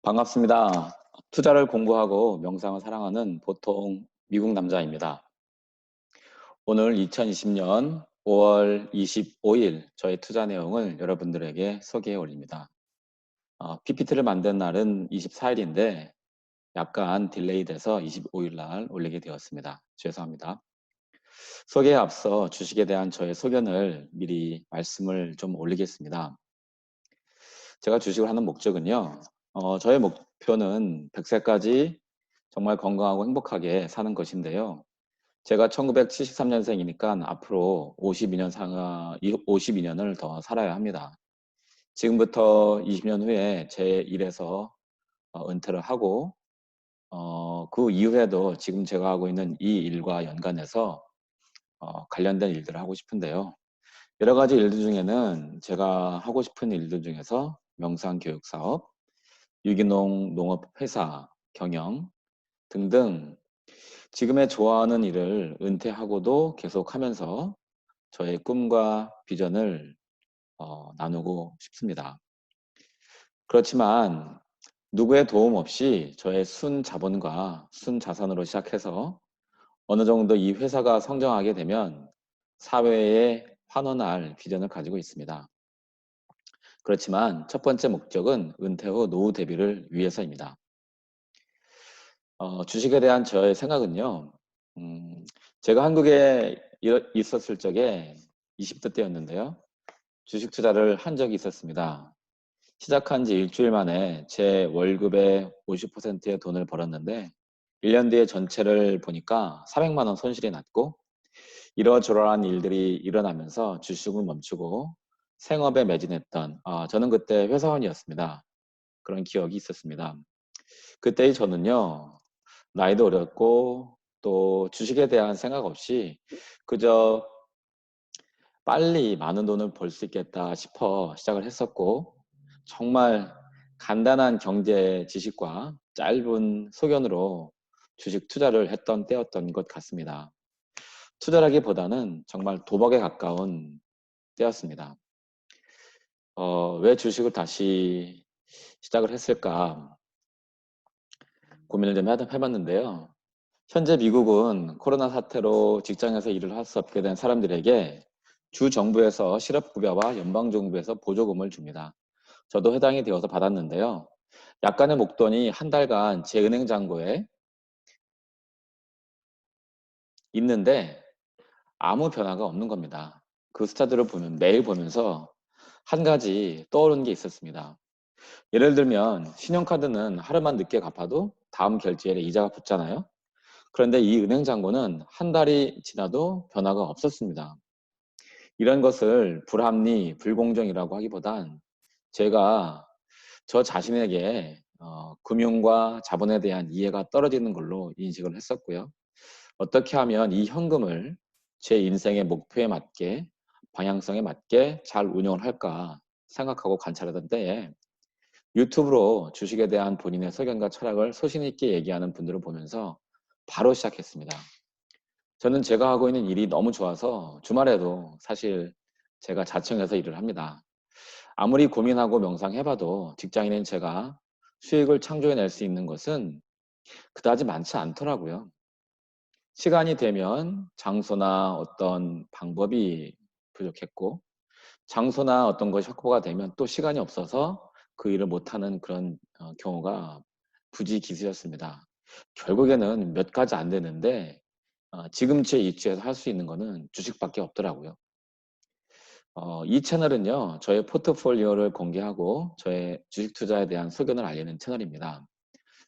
반갑습니다. 투자를 공부하고 명상을 사랑하는 보통 미국 남자입니다. 오늘 2020년 5월 25일 저의 투자 내용을 여러분들에게 소개해 올립니다. PPT를 만든 날은 24일인데 약간 딜레이 돼서 25일 날 올리게 되었습니다. 죄송합니다. 소개에 앞서 주식에 대한 저의 소견을 미리 말씀을 좀 올리겠습니다. 제가 주식을 하는 목적은요. 저의 목표는 100세까지 정말 건강하고 행복하게 사는 것인데요. 제가 1973년생이니까 앞으로 52년을 더 살아야 합니다. 지금부터 20년 후에 제 일에서 은퇴를 하고 그 이후에도 지금 제가 하고 있는 이 일과 연관해서 관련된 일들을 하고 싶은데요. 여러 가지 일들 중에는 제가 하고 싶은 일들 중에서 명상교육사업, 유기농 농업회사 경영 등등 지금의 좋아하는 일을 은퇴하고도 계속하면서 저의 꿈과 비전을 나누고 싶습니다. 그렇지만 누구의 도움 없이 저의 순 자본과 순 자산으로 시작해서 어느 정도 이 회사가 성장하게 되면 사회에 환원할 비전을 가지고 있습니다. 그렇지만 첫 번째 목적은 은퇴 후 노후 대비를 위해서입니다. 주식에 대한 저의 생각은요. 음, 제가 한국에 있었을 적에 20대 때였는데요. 주식 투자를 한 적이 있었습니다. 시작한 지 일주일 만에 제 월급의 50%의 돈을 벌었는데 1년 뒤에 전체를 보니까 400만 원 손실이 났고 이러저러한 일들이 일어나면서 주식은 멈추고 생업에 매진했던 저는 그때 회사원이었습니다. 그런 기억이 있었습니다. 그때의 저는요. 나이도 어렸고 또 주식에 대한 생각 없이 그저 빨리 많은 돈을 벌 수 있겠다 싶어 시작을 했었고 정말 간단한 경제 지식과 짧은 소견으로 주식 투자를 했던 때였던 것 같습니다. 투자라기보다는 정말 도박에 가까운 때였습니다. 왜 주식을 다시 시작을 했을까 고민을 좀 해봤는데요. 현재 미국은 코로나 사태로 직장에서 일을 할 수 없게 된 사람들에게 주 정부에서 실업급여와 연방정부에서 보조금을 줍니다. 저도 해당이 되어서 받았는데요. 약간의 목돈이 한 달간 제 은행 잔고에 있는데 아무 변화가 없는 겁니다. 그 스타들을 보면 매일 보면서 한 가지 떠오르는 게 있었습니다. 예를 들면 신용카드는 하루만 늦게 갚아도 다음 결제일에 이자가 붙잖아요. 그런데 이 은행 잔고는 한 달이 지나도 변화가 없었습니다. 이런 것을 불합리, 불공정이라고 하기보단 제가 저 자신에게 금융과 자본에 대한 이해가 떨어지는 걸로 인식을 했었고요. 어떻게 하면 이 현금을 제 인생의 목표에 맞게 방향성에 맞게 잘 운영을 할까 생각하고 관찰하던 때에 유튜브로 주식에 대한 본인의 소견과 철학을 소신 있게 얘기하는 분들을 보면서 바로 시작했습니다. 저는 제가 하고 있는 일이 너무 좋아서 주말에도 사실 제가 자청해서 일을 합니다. 아무리 고민하고 명상해봐도 직장인인 제가 수익을 창조해낼 수 있는 것은 그다지 많지 않더라고요. 시간이 되면 장소나 어떤 방법이 부족했고 장소나 어떤 것이 확보가 되면 또 시간이 없어서 그 일을 못하는 그런 경우가 부지기수였습니다. 결국에는 몇 가지 안 되는데 지금 제 위치에서 할 수 있는 거는 주식밖에 없더라고요. 이 채널은요. 저의 포트폴리오를 공개하고 저의 주식 투자에 대한 소견을 알리는 채널입니다.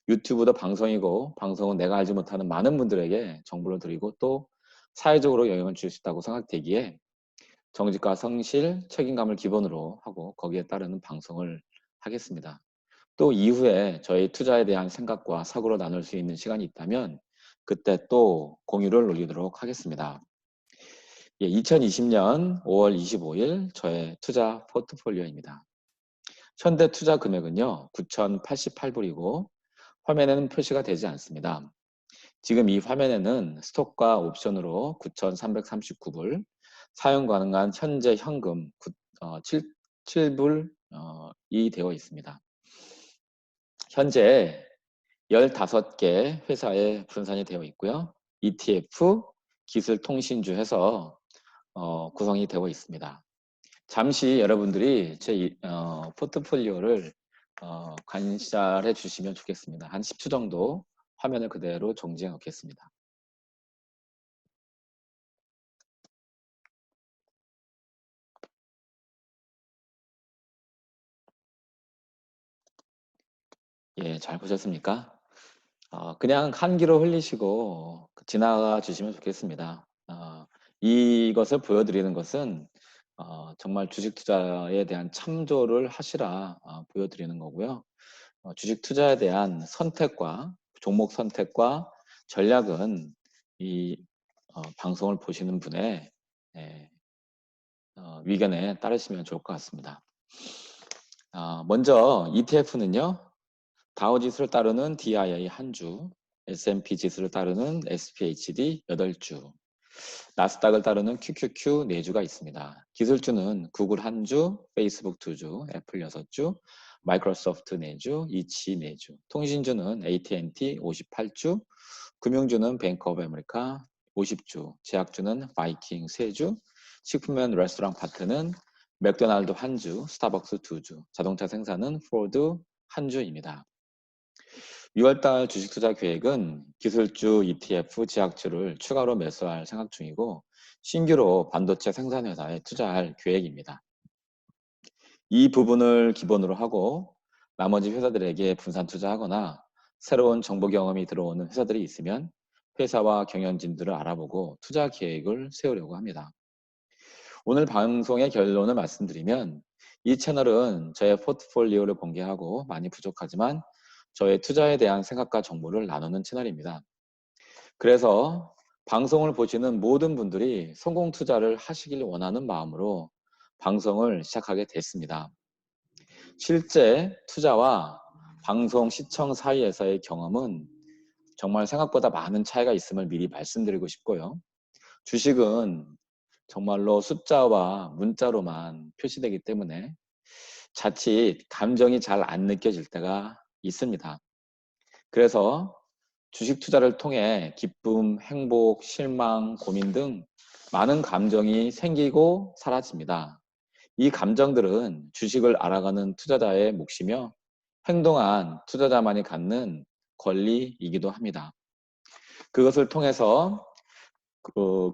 유튜브도 방송이고 방송은 내가 알지 못하는 많은 분들에게 정보를 드리고 또 사회적으로 영향을 줄 수 있다고 생각되기에 정직과 성실, 책임감을 기본으로 하고 거기에 따르는 방송을 하겠습니다. 또 이후에 저희 투자에 대한 생각과 사고를 나눌 수 있는 시간이 있다면 그때 또 공유를 올리도록 하겠습니다. 2020년 5월 25일 저의 투자 포트폴리오입니다. 현대 투자 금액은요. 9,088불이고 화면에는 표시가 되지 않습니다. 지금 이 화면에는 스톡과 옵션으로 9,339불, 사용 가능한 현재 현금 7불이 되어 있습니다. 현재 15개 회사에 분산이 되어 있고요. ETF, 기술통신주 해서 구성이 되어 있습니다. 잠시 여러분들이 제 포트폴리오를 관찰해 주시면 좋겠습니다. 한 10초 정도 화면을 그대로 정지해 놓겠습니다. 예, 잘 보셨습니까? 그냥 한 귀로 흘리시고 지나가 주시면 좋겠습니다. 이것을 보여드리는 것은 정말 주식 투자에 대한 참조를 하시라 보여드리는 거고요. 주식 투자에 대한 선택과 종목 선택과 전략은 이 방송을 보시는 분의 예, 위견에 따르시면 좋을 것 같습니다. 먼저 ETF는요. 다우지수를 따르는 DII 한 주, S&P 지수를 따르는 SPHD 8주, 나스닥을 따르는 QQQ 4주가 있습니다. 기술주는 구글 한 주, 페이스북 2주, 애플 6주, 마이크로소프트 4주, 이치 4주, 통신주는 AT&T 58주, 금융주는 뱅크 오브 아메리카 50주, 제약주는 바이킹 3주, 식품 앤 레스토랑 파트는 맥도날드 한 주, 스타벅스 2주, 자동차 생산은 포드 한 주입니다. 6월달 주식 투자 계획은 기술주, ETF, 제약주를 추가로 매수할 생각 중이고 신규로 반도체 생산회사에 투자할 계획입니다. 이 부분을 기본으로 하고 나머지 회사들에게 분산 투자하거나 새로운 정보 경험이 들어오는 회사들이 있으면 회사와 경영진들을 알아보고 투자 계획을 세우려고 합니다. 오늘 방송의 결론을 말씀드리면 이 채널은 저의 포트폴리오를 공개하고 많이 부족하지만 저의 투자에 대한 생각과 정보를 나누는 채널입니다. 그래서 방송을 보시는 모든 분들이 성공 투자를 하시길 원하는 마음으로 방송을 시작하게 됐습니다. 실제 투자와 방송 시청 사이에서의 경험은 정말 생각보다 많은 차이가 있음을 미리 말씀드리고 싶고요. 주식은 정말로 숫자와 문자로만 표시되기 때문에 자칫 감정이 잘 안 느껴질 때가 있습니다. 그래서 주식 투자를 통해 기쁨, 행복, 실망, 고민 등 많은 감정이 생기고 사라집니다. 이 감정들은 주식을 알아가는 투자자의 몫이며 행동한 투자자만이 갖는 권리이기도 합니다. 그것을 통해서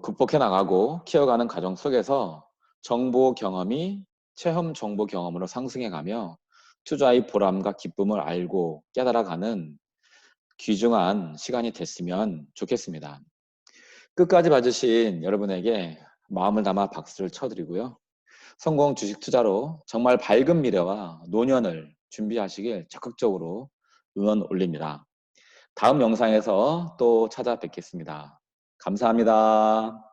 극복해 나가고 키워가는 과정 속에서 정보 경험이 체험 정보 경험으로 상승해 가며 투자의 보람과 기쁨을 알고 깨달아가는 귀중한 시간이 됐으면 좋겠습니다. 끝까지 봐주신 여러분에게 마음을 담아 박수를 쳐드리고요. 성공 주식 투자로 정말 밝은 미래와 노년을 준비하시길 적극적으로 응원 올립니다. 다음 영상에서 또 찾아뵙겠습니다. 감사합니다.